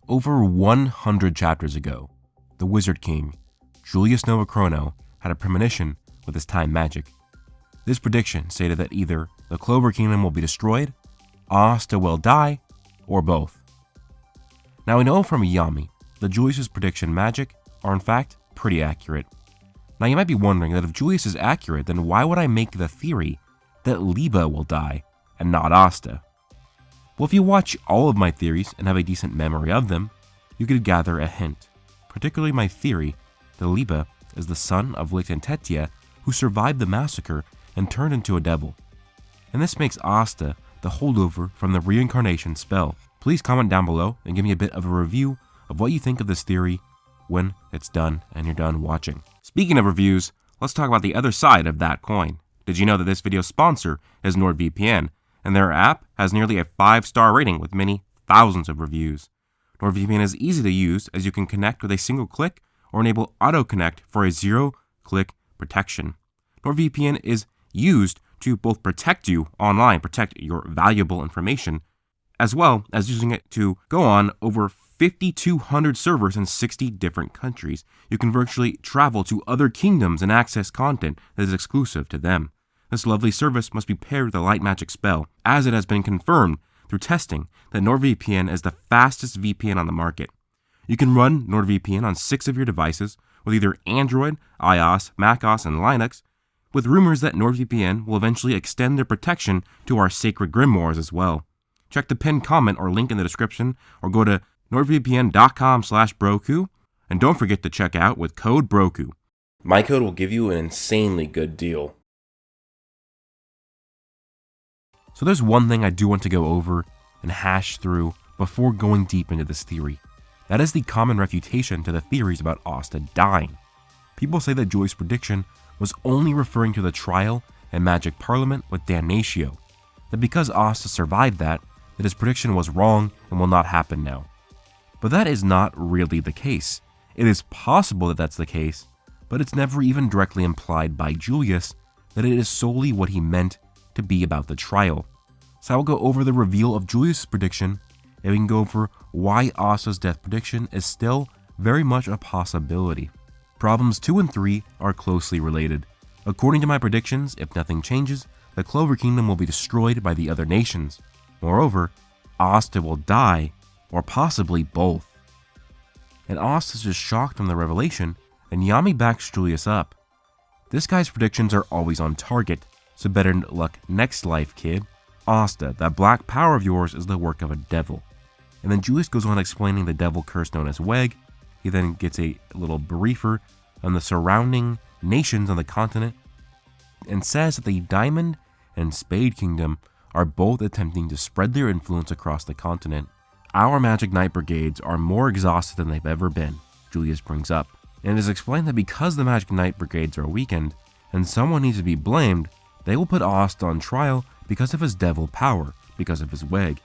Over 100 chapters ago, the Wizard King, Julius Novachrono, had a premonition with his time magic. This prediction stated that either the Clover Kingdom will be destroyed, Asta will die, or both. Now we know from Yami that Julius' prediction magic are in fact pretty accurate. Now you might be wondering that if Julius is accurate, then why would I make the theory that Liebe will die and not Asta? Well, if you watch all of my theories and have a decent memory of them, you could gather a hint, particularly my theory that Liebe is the son of Licht and Tetia, who survived the massacre and turned into a devil. And this makes Asta the holdover from the reincarnation spell. Please comment down below and give me a bit of a review of what you think of this theory when it's done and you're done watching. Speaking of reviews, let's talk about the other side of that coin. Did you know that this video's sponsor is NordVPN, and their app has nearly a 5-star rating with many thousands of reviews. NordVPN is easy to use as you can connect with a single click or enable auto-connect for a zero-click protection. NordVPN is used to both protect you online, protect your valuable information, as well as using it to go on over 5,200 servers in 60 different countries. You can virtually travel to other kingdoms and access content that is exclusive to them. This lovely service must be paired with a light magic spell, as it has been confirmed through testing that NordVPN is the fastest VPN on the market. You can run NordVPN on 6 of your devices with either Android, iOS, macOS, and Linux, with rumors that NordVPN will eventually extend their protection to our sacred grimoires as well. Check the pinned comment or link in the description, or go to nordvpn.com/Broku, and don't forget to check out with code Broku. My code will give you an insanely good deal. So there's one thing I do want to go over and hash through before going deep into this theory. That is the common refutation to the theories about Asta dying. People say that Julius' prediction was only referring to the trial and magic parliament with Damnatio, that because Asta survived that his prediction was wrong and will not happen now. But that is not really the case. It is possible that that's the case, but it's never even directly implied by Julius that it is solely what he meant to be about the trial. So I will go over the reveal of Julius' prediction, and we can go over why Asta's death prediction is still very much a possibility. Problems 2 and 3 are closely related. According to my predictions, if nothing changes, the Clover Kingdom will be destroyed by the other nations. Moreover, Asta will die, or possibly both. And Asta's just shocked from the revelation, and Yami backs Julius up. This guy's predictions are always on target, so better luck next life, kid. Asta, that black power of yours is the work of a devil. And then Julius goes on explaining the devil curse known as Weg. He then gets a little briefer on the surrounding nations on the continent, and says that the Diamond and Spade Kingdom are both attempting to spread their influence across the continent. Our Magic Knight Brigades are more exhausted than they've ever been, Julius brings up. And it is explained that because the Magic Knight Brigades are weakened, and someone needs to be blamed, they will put Asta on trial because of his devil power, because of his Weg.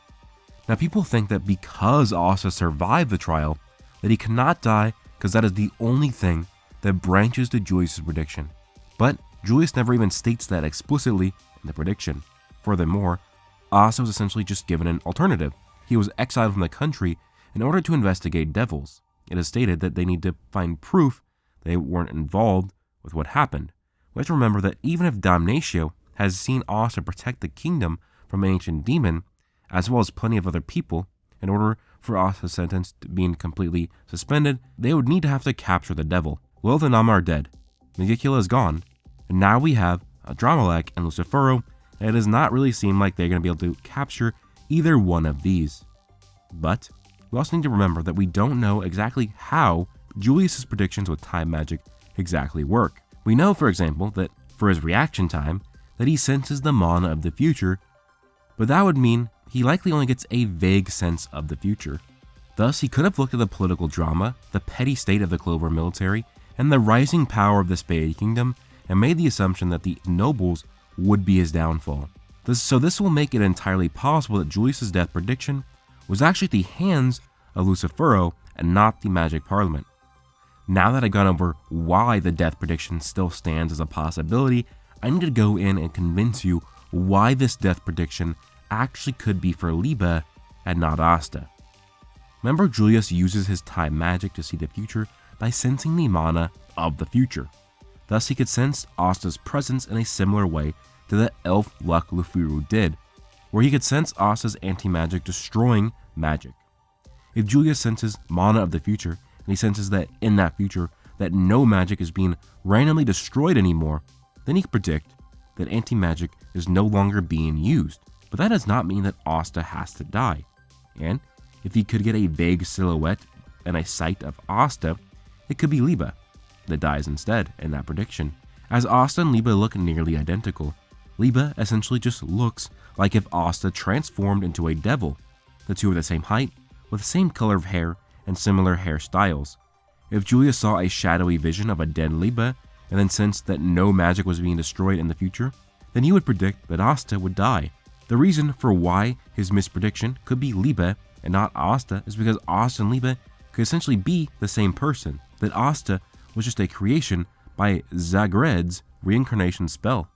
Now people think that because Asta survived the trial, that he cannot die because that is the only thing that branches to Julius' prediction. But Julius never even states that explicitly in the prediction. Furthermore, Asta was essentially just given an alternative. He was exiled from the country in order to investigate devils. It is stated that they need to find proof they weren't involved with what happened. We have to remember that even if Damnatio has seen Asta protect the kingdom from an ancient demon, as well as plenty of other people, in order for Asta's sentence to be completely suspended, they would need to have to capture the devil. Lilith and Nama are dead, Megicula is gone, and now we have Adramelech and Lucifero, and it does not really seem like they're going to be able to capture either one of these. But we also need to remember that we don't know exactly how Julius' predictions with time magic exactly work. We know, for example, that for his reaction time, that he senses the mana of the future, but that would mean he likely only gets a vague sense of the future. Thus, he could have looked at the political drama, the petty state of the Clover military, and the rising power of the Spade Kingdom, and made the assumption that the nobles would be his downfall. So this will make it entirely possible that Julius' death prediction was actually at the hands of Lucifero and not the Magic Parliament. Now that I've gone over why the death prediction still stands as a possibility, I need to go in and convince you why this death prediction actually could be for Liebe and not Asta. Remember, Julius uses his time magic to see the future by sensing the mana of the future. Thus, he could sense Asta's presence in a similar way to the elf Luck Lufuru did, where he could sense Asta's anti-magic destroying magic. If Julius senses mana of the future, and he senses that in that future that no magic is being randomly destroyed anymore, then he could predict that anti-magic is no longer being used. But that does not mean that Asta has to die. And if he could get a vague silhouette and a sight of Asta, it could be Liebe that dies instead in that prediction. As Asta and Liebe look nearly identical, Liebe essentially just looks like if Asta transformed into a devil. The two are the same height, with the same color of hair and similar hairstyles. If Julius saw a shadowy vision of a dead Liebe and then sensed that no magic was being destroyed in the future, then he would predict that Asta would die. The reason for why his misprediction could be Liebe and not Asta is because Asta and Liebe could essentially be the same person, that Asta was just a creation by Zagred's reincarnation spell.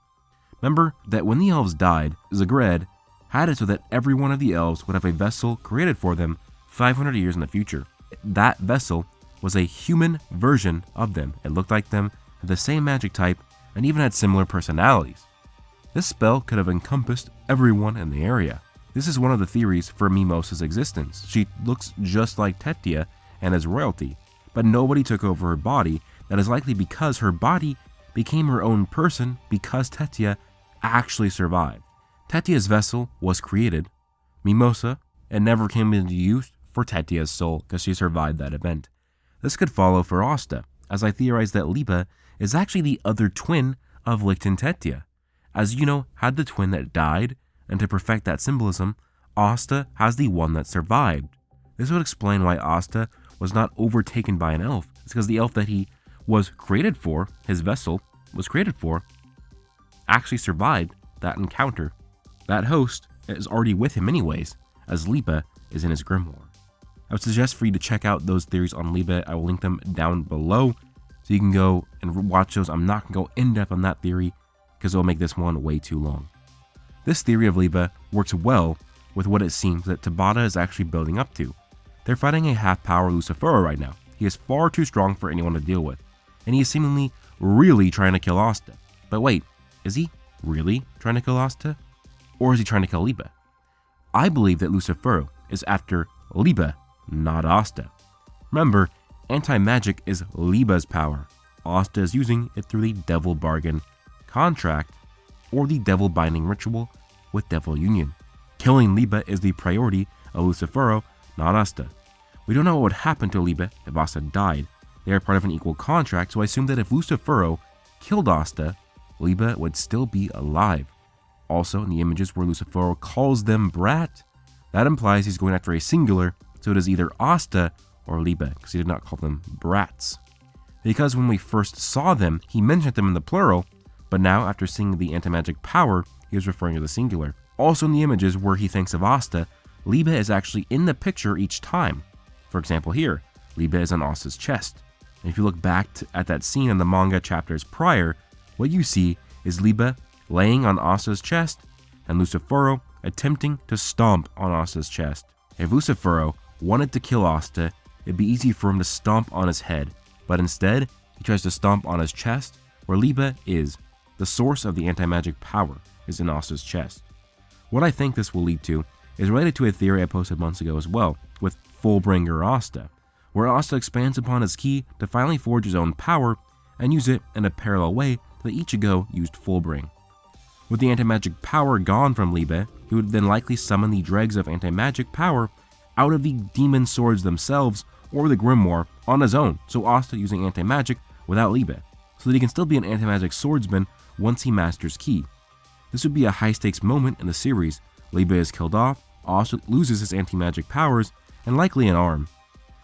Remember that when the elves died, Zagred had it so that every one of the elves would have a vessel created for them 500 years in the future. That vessel was a human version of them. It looked like them, had the same magic type, and even had similar personalities. This spell could have encompassed everyone in the area. This is one of the theories for Mimosa's existence. She looks just like Tetia and is royalty, but nobody took over her body. That is likely because her body became her own person because Tetia actually survived. Tetia's vessel was created, Mimosa, and never came into use for Tetia's soul because she survived that event. This could follow for Asta, as I theorize that Liebe is actually the other twin of Lichten Tetia. As you know, had the twin that died, and to perfect that symbolism, Asta has the one that survived. This would explain why Asta was not overtaken by an elf. It's because the elf that he was created for, his vessel was created for, actually survived that encounter. That host is already with him anyways, as Liebe is in his grimoire. I would suggest for you to check out those theories on Liebe. I will link them down below so you can go and watch those. I'm not going to go in depth on that theory because it will make this one way too long. This theory of Liebe works well with what it seems that Tabata is actually building up to. They're fighting a half-power Lucifero right now. He is far too strong for anyone to deal with, and he is seemingly really trying to kill Asta. But wait, is he really trying to kill Asta? Or is he trying to kill Liebe? I believe that Lucifero is after Liebe, not Asta. Remember, anti-magic is Liebe's power. Asta is using it through the Devil Bargain contract or the Devil Binding ritual with Devil Union. Killing Liebe is the priority of Lucifero, not Asta. We don't know what would happen to Liebe if Asta died. They are part of an equal contract, so I assume that if Lucifero killed Asta, Liebe would still be alive. Also, in the images where Lucifero calls them brat, that implies he's going after a singular, so it is either Asta or Liebe, because he did not call them brats. Because when we first saw them, he mentioned them in the plural, but now after seeing the anti-magic power, he is referring to the singular. Also in the images where he thinks of Asta, Liebe is actually in the picture each time. For example here, Liebe is on Asta's chest. And if you look back at that scene in the manga chapters prior, what you see is Liebe laying on Asta's chest and Lucifero attempting to stomp on Asta's chest. If Lucifero wanted to kill Asta, it'd be easy for him to stomp on his head, but instead, he tries to stomp on his chest, where Liebe is. The source of the anti-magic power is in Asta's chest. What I think this will lead to is related to a theory I posted months ago as well, with Fullbringer Asta, where Asta expands upon his ki to finally forge his own power and use it in a parallel way that Ichigo used Fullbring. With the anti-magic power gone from Liebe, he would then likely summon the dregs of anti-magic power out of the demon swords themselves or the grimoire on his own, so Asta using anti-magic without Liebe, so that he can still be an anti-magic swordsman once he masters ki. This would be a high-stakes moment in the series. Liebe is killed off, Asta loses his anti-magic powers, and likely an arm,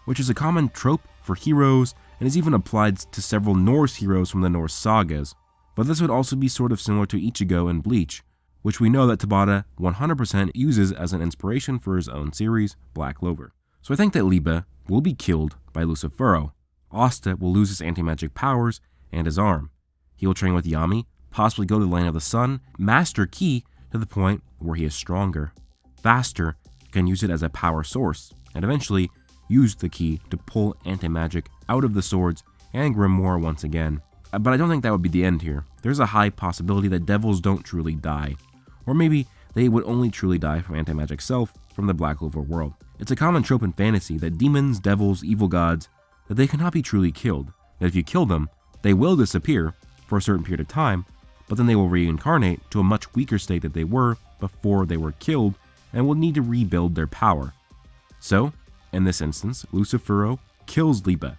which is a common trope for heroes and is even applied to several Norse heroes from the Norse sagas. But this would also be sort of similar to Ichigo in Bleach, which we know that Tabata 100% uses as an inspiration for his own series, Black Clover. So I think that Liebe will be killed by Lucifero. Asta will lose his anti-magic powers and his arm. He will train with Yami, possibly go to the Land of the Sun, master ki to the point where he is stronger, faster, can use it as a power source, and eventually used the key to pull anti-magic out of the swords and Grimoire once again. But I don't think that would be the end here. There's a high possibility that devils don't truly die, or maybe they would only truly die from anti-magic self from the Black Clover world. It's a common trope in fantasy that demons, devils, evil gods, that they cannot be truly killed, that if you kill them, they will disappear for a certain period of time, but then they will reincarnate to a much weaker state that they were before they were killed and will need to rebuild their power. So, in this instance, Lucifero kills Liebe,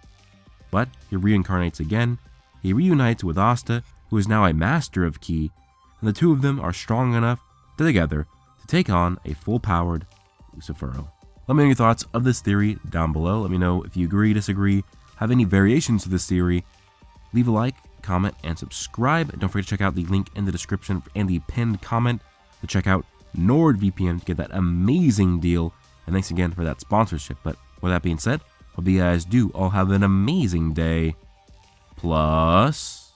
but he reincarnates again. He reunites with Asta, who is now a master of Ki, and the two of them are strong enough together to take on a full-powered Lucifero. Let me know your thoughts of this theory down below. Let me know if you agree, disagree, have any variations to this theory. Leave a like, comment, and subscribe. And don't forget to check out the link in the description and the pinned comment to check out NordVPN to get that amazing deal. And thanks again for that sponsorship. But with that being said, hope you guys do all have an amazing day. Plus...